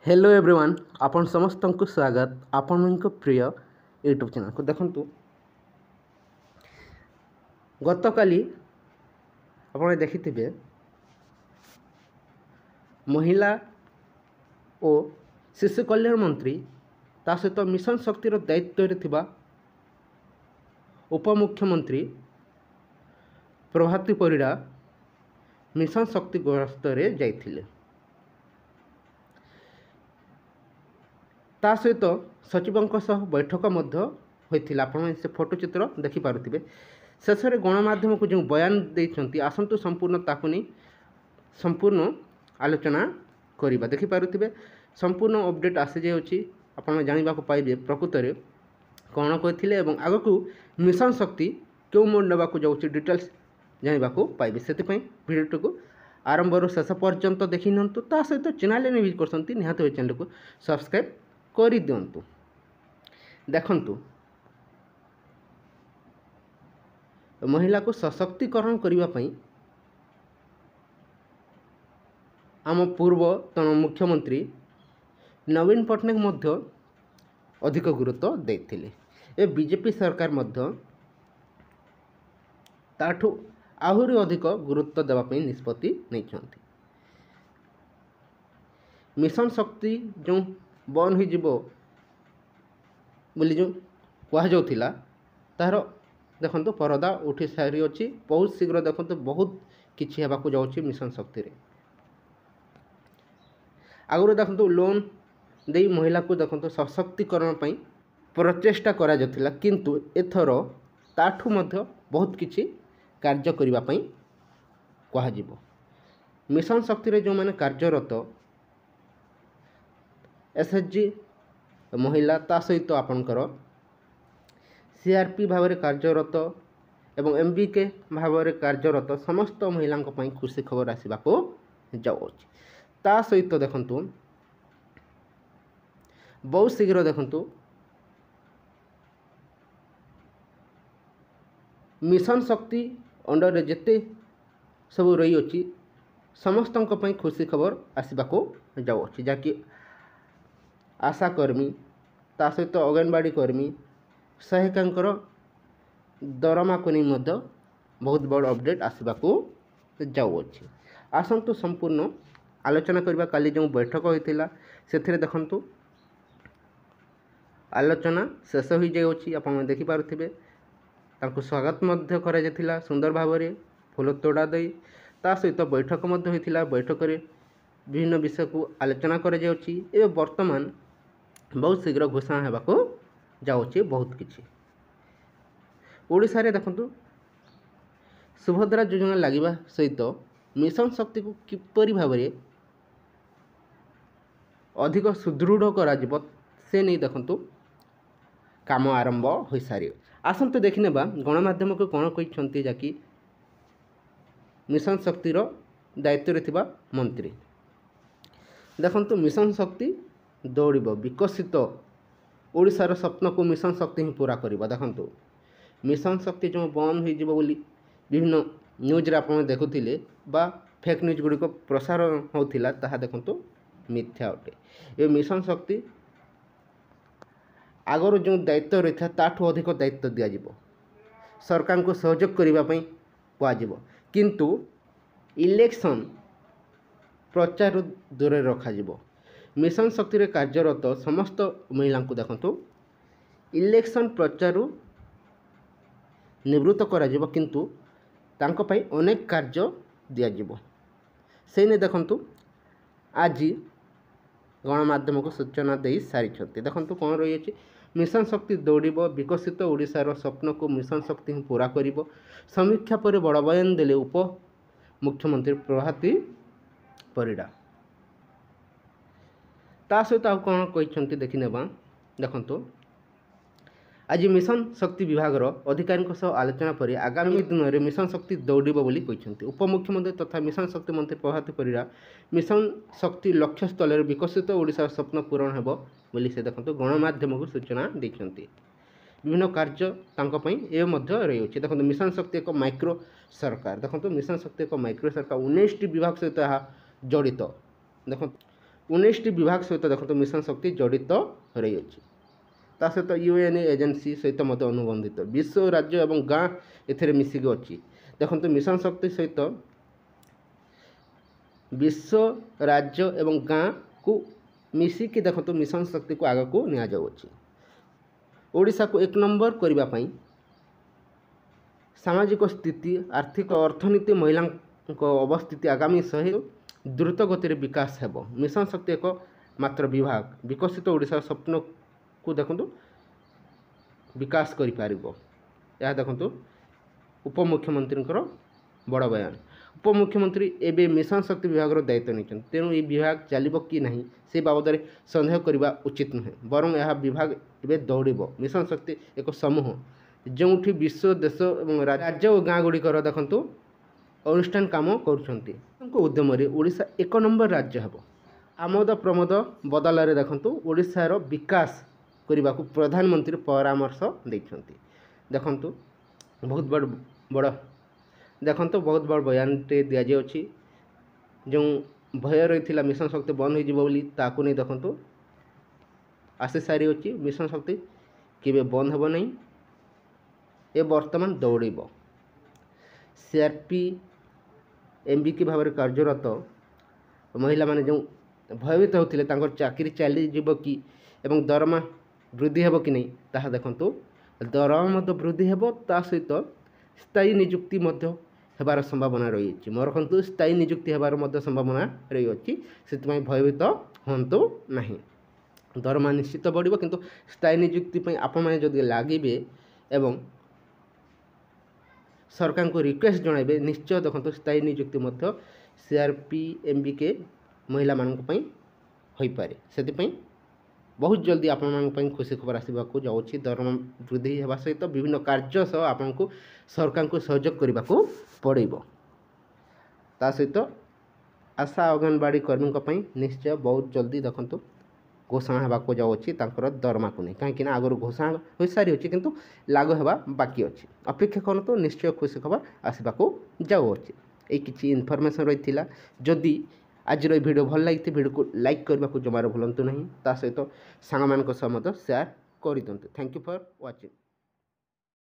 Hello everyone आपण समस्त को स्वागत आपण प्रिय यूट्यूब चैनल को देखंतु गतकाली आपण देखिथिबे महिला और शिशु कल्याण मंत्री ता सहित मिशन शक्तिर दायित्व रे थिबा उपमुख्यमंत्री प्रभाती परिड़ा मिशन शक्ति गस्त रे जाइथिले। ता सहित सचिवों सह बैठक होता आप फोटो चित्र देखिपे। शेष में गणमाध्यम को जो बयान देते आसतु संपूर्ण ताकू नहीं संपूर्ण आलोचना करवा देखिपे। संपूर्ण अपडेट आसी जाऊँगी आप जानवा पाइबे प्रकृत में कौन कहते आग को मिशन शक्ति क्यों मोड ना जाऊँगी डिटेल्स जानवा पाइबे। से भिडियो को आरंभ शेष पर्यंत देखी निंतु ता सहित चैनल ने विजिट करते निहत चैनल को सब्सक्राइब कर दिंतु। देखंतु महिला को सशक्तिकरण करने आम पूर्वतन मुख्यमंत्री नवीन पट्टनायक मध्य अधिक गुरुत्व देते। ए बीजेपी सरकार मध्य ताठू आहुरी अधिक गुरुत्व देवाई निष्पत्ति नहीं। मिशन शक्ति जो बंद हो जो कहुला तार देखो परदा उठी सारी अच्छी बहुत शीघ्र देखो बहुत किसी होगा जाऊँगी मिशन शक्ति रे। आगुरी देखो लोन दे महिला को देखो सशक्तिकरण प्रचेषा करा जाउथिला किंतु एथर ताठू मध्य बहुत किछि कार्य करने कह मिशन शक्ति रे जो माने कार्यरत एसएचजी महिला ता सहित आपणकर सीआरपी भाव में कार्यरत एवं एमबीके भाव में कार्यरत समस्त महिला खुशी खबर आसवा जाऊँगी। ता सहित देखंतु बहुत शीघ्र देखंतु मिशन शक्ति अंडर जेते सब रही अच्छी समस्त खुशी खबर आसवा जाऊँगी जहाँकि आशा कर्मी ता सहित अंगनवाड़ी कर्मी सहायिका दरमा को नहीं बहुत बड़ अपडेट आसवा जाऊँगी। आसतु संपूर्ण आलोचना करबा। काली जो बैठक होता से देखंतु आलोचना शेष हो जाऊँगी आप देखिपे स्वागत करा सुंदर भाव में फूल तोड़ा दे ता सहित बैठक होता बैठक में विभिन्न विषय को आलोचना करा जाउछि। एवं वर्तमान बहुत शीघ्र घोषणा होगा जाऊँगी बहुत किछि। ओडिशा रे देखंतु सुभद्रा योजना लगिबा सहित मिशन शक्ति को किपरि भाव में अधिक सुदृढ़ करा जिवो से नहीं देखंतु काम आरंभ हो सारी। आसंतु देखिनेबा गणमाध्यम को कौन कहते जाकि मिशन शक्तिर दायित्व रे थिबा मंत्री देखंतु मिशन शक्ति दौड़ विकसित ओडिशार स्वप्न को मिशन शक्ति ही पूरा करवा। देखंतु मिशन शक्ति जो बंद हो बोली विभिन्न न्यूज रे आपण देखुथिले बा फेक न्यूज गुडी को प्रसार होतिला ताहा देखंतु मिथ्या अटे। ये मिशन शक्ति आगर जो दायित्व रही था ताठू अधिक दायित्व दिज्व सरकार को सहयोग करने कह किंतु इलेक्शन प्रचार दूर रखा मिशन शक्ति रे कार्यरत समस्त महिला को देखंतु इलेक्शन प्रचार निवृत्त करा किंतु तांको पई अनेक कार्य दिज्व से नहीं देखंतु आज गणमाध्यम को सूचना दे सारी देखंतु कौन रही मिशन शक्ति दौड़ विकसित ओडिशार स्वप्न को मिशन शक्ति ही पूरा कर समीक्षा पर बड़ बयान देले उप मुख्यमंत्री प्रभाती परिड़ा। ता सहित आउ कौन कहते देखने देखंतु आज मिशन शक्ति विभाग अधिकारी आलोचना पर आगामी दिन में मिशन शक्ति दौड़ बोली कहते उपमुख्यमंत्री तथा मिशन शक्ति मंत्री प्रभाती परिड़ा मिशन शक्ति लक्ष्य स्थल विकसित ओडिशार स्वप्न पूरण होब बोली से देखो गणमाध्यम को सूचना देते। विभिन्न कार्य रही है। देखो मिशन शक्ति एक माइक्रो सरकार देखो मिशन शक्ति एक माइक्रो सरकार 19 विभाग सहित जड़ित देखो 19ଟି ବିଭାଗ ସହିତ ଦେଖନ୍ତୁ ମିଶନ ଶକ୍ତି ଜଡ଼ିତ ରହିଅଛି। ତା ସହିତ UN ଏଜେନ୍ସି ସହିତ ମଧ୍ୟ ଅନୁବନ୍ଧିତ। ବିଶ୍ୱ ରାଜ୍ୟ ଏବଂ ଗାଁ ଏଥିରେ ମିଶିକି ଅଛି। ଦେଖନ୍ତୁ ମିଶନ ଶକ୍ତି ସହିତ ବିଶ୍ୱ ରାଜ୍ୟ ଏବଂ ଗାଁକୁ ମିଶିକି ଦେଖନ୍ତୁ ମିଶନ ଶକ୍ତିକୁ ଆଗକୁ ନିଆଯାଉଅଛି। ଓଡ଼ିଶାକୁ 1 ନମ୍ବର କରିବା ପାଇଁ ସାମାଜିକ ସ୍ଥିତି, ଆର୍ଥିକ ଅର୍ଥନୀତି, ମହିଳାଙ୍କ ଅବସ୍ଥିତି ଆଗାମୀ ଶହେ ଦ୍ରୁତ ଗତିରେ ବିକାଶ ହେବ। ମିଶନ ଶକ୍ତି ଏକ ମାତ୍ର ବିଭାଗ ବିକଶିତ ଓଡ଼ିଶାର ସ୍ୱପ୍ନକୁ ଦେଖନ୍ତୁ ବିକାଶ କରିପାରିବ। ଏହା ଦେଖନ୍ତୁ ଉପମୁଖ୍ୟମନ୍ତ୍ରୀଙ୍କର ବଡ଼ ବୟାନ। ଉପମୁଖ୍ୟମନ୍ତ୍ରୀ ଏବେ ମିଶନ ଶକ୍ତି ବିଭାଗର ଦାୟିତ୍ୱ ନେଇଛନ୍ତି, ତେଣୁ ଏହି ବିଭାଗ ଚାଲିବ କି ନାହିଁ ସେ ବାବଦରେ ସନ୍ଦେହ କରିବା ଉଚିତ ନୁହେଁ, ବରଂ ଏହା ବିଭାଗ ଏବେ ଦୌଡ଼ିବ। ମିଶନ ଶକ୍ତି ଏକ ସମୂହ ଯେଉଁଠି ବିଶ୍ୱ, ଦେଶ ଏବଂ ରାଜ୍ୟ ଓ ଗାଁ ଗୁଡ଼ିକର ଦେଖନ୍ତୁ ଅନୁଷ୍ଠାନ କାମ କରୁଛନ୍ତି। ତାଙ୍କ ଉଦ୍ୟମରେ ଓଡ଼ିଶା 1 ନମ୍ବର ରାଜ୍ୟ ହେବ। ଆମୋଦ ପ୍ରମୋଦ ବଦଳରେ ଦେଖନ୍ତୁ ଓଡ଼ିଶାର ବିକାଶ କରିବାକୁ ପ୍ରଧାନମନ୍ତ୍ରୀ ପରାମର୍ଶ ଦେଇଛନ୍ତି। ଦେଖନ୍ତୁ ବହୁତ ବଡ଼ ଦେଖନ୍ତୁ ବହୁତ ବଡ଼ ବୟାନଟେ ଦିଆଯାଉଛି। ଯେଉଁ ଭୟ ରହିଥିଲା ମିଶନ ଶକ୍ତି ବନ୍ଦ ହୋଇଯିବ ବୋଲି ତାକୁ ନେଇ ଦେଖନ୍ତୁ ଆସି ସାରିଅଛି। ମିଶନ ଶକ୍ତି କେବେ ବନ୍ଦ ହେବ ନାହିଁ, ଏ ବର୍ତ୍ତମାନ ଦୌଡ଼ିବ। CRP MBK ଭାବରେ କାର୍ଯ୍ୟରତ ମହିଳାମାନେ ଯେଉଁ ଭୟଭୀତ ହେଉଥିଲେ ତାଙ୍କର ଚାକିରି ଚାଲିଯିବ କି ଏବଂ ଦରମା ବୃଦ୍ଧି ହେବ କି ନାହିଁ ତାହା ଦେଖନ୍ତୁ ଦରମା ମଧ୍ୟ ବୃଦ୍ଧି ହେବ, ତା ସହିତ ସ୍ଥାୟୀ ନିଯୁକ୍ତି ମଧ୍ୟ ହେବାର ସମ୍ଭାବନା ରହିଅଛି। ରଖନ୍ତୁ ସ୍ଥାୟୀ ନିଯୁକ୍ତି ହେବାର ମଧ୍ୟ ସମ୍ଭାବନା ରହିଅଛି, ସେଥିପାଇଁ ଭୟଭୀତ ହୁଅନ୍ତୁ ନାହିଁ। ଦରମା ନିଶ୍ଚିତ ବଢ଼ିବ, କିନ୍ତୁ ସ୍ଥାୟୀ ନିଯୁକ୍ତି ପାଇଁ ଆପଣମାନେ ଯଦି ଲାଗିବେ ଏବଂ ସରକାରଙ୍କୁ ରିକ୍ୱେଷ୍ଟ ଜଣାଇବେ ନିଶ୍ଚୟ ଦେଖନ୍ତୁ ସ୍ଥାୟୀ ନିଯୁକ୍ତି ମଧ୍ୟ CRP MBK ମହିଳାମାନଙ୍କ ପାଇଁ ହୋଇପାରେ। ସେଥିପାଇଁ ବହୁତ ଜଲ୍ଦି ଆପଣମାନଙ୍କ ପାଇଁ ଖୁସି ଖବର ଆସିବାକୁ ଯାଉଛି। ଦରମା ବୃଦ୍ଧି ହେବା ସହିତ ବିଭିନ୍ନ କାର୍ଯ୍ୟ ସହ ଆପଣଙ୍କୁ ସରକାରଙ୍କୁ ସହଯୋଗ କରିବାକୁ ପଡ଼ିବ। ତା ସହିତ ଆଶା ଅଙ୍ଗନବାଡ଼ି କର୍ମୀଙ୍କ ପାଇଁ ନିଶ୍ଚୟ ବହୁତ ଜଲ୍ଦି ଦେଖନ୍ତୁ ଘୋଷଣା ହେବାକୁ ଯାଉଛି ତାଙ୍କର ଦରମାକୁ ନେଇ, କାହିଁକିନା ଆଗରୁ ଘୋଷଣା ହୋଇସାରିଅଛି କିନ୍ତୁ ଲାଗୁ ହେବା ବାକି ଅଛି। ଅପେକ୍ଷା କରନ୍ତୁ, ନିଶ୍ଚୟ ଖୁସି ଖବର ଆସିବାକୁ ଯାଉଅଛି। ଏଇ କିଛି ଇନଫର୍ମେସନ୍ ରହିଥିଲା। ଯଦି ଆଜିର এই ଭିଡ଼ିଓ ଭଲ ଲାଗିଛି ଭିଡ଼ିଓକୁ ଲାଇକ୍ କରିବାକୁ ଜମାରୁ ଭୁଲନ୍ତୁ ନାହିଁ, ତା ସହିତ ସାଙ୍ଗମାନଙ୍କ ସହ ମଧ୍ୟ ସେୟାର କରିଦିଅନ୍ତୁ। Thank you for watching.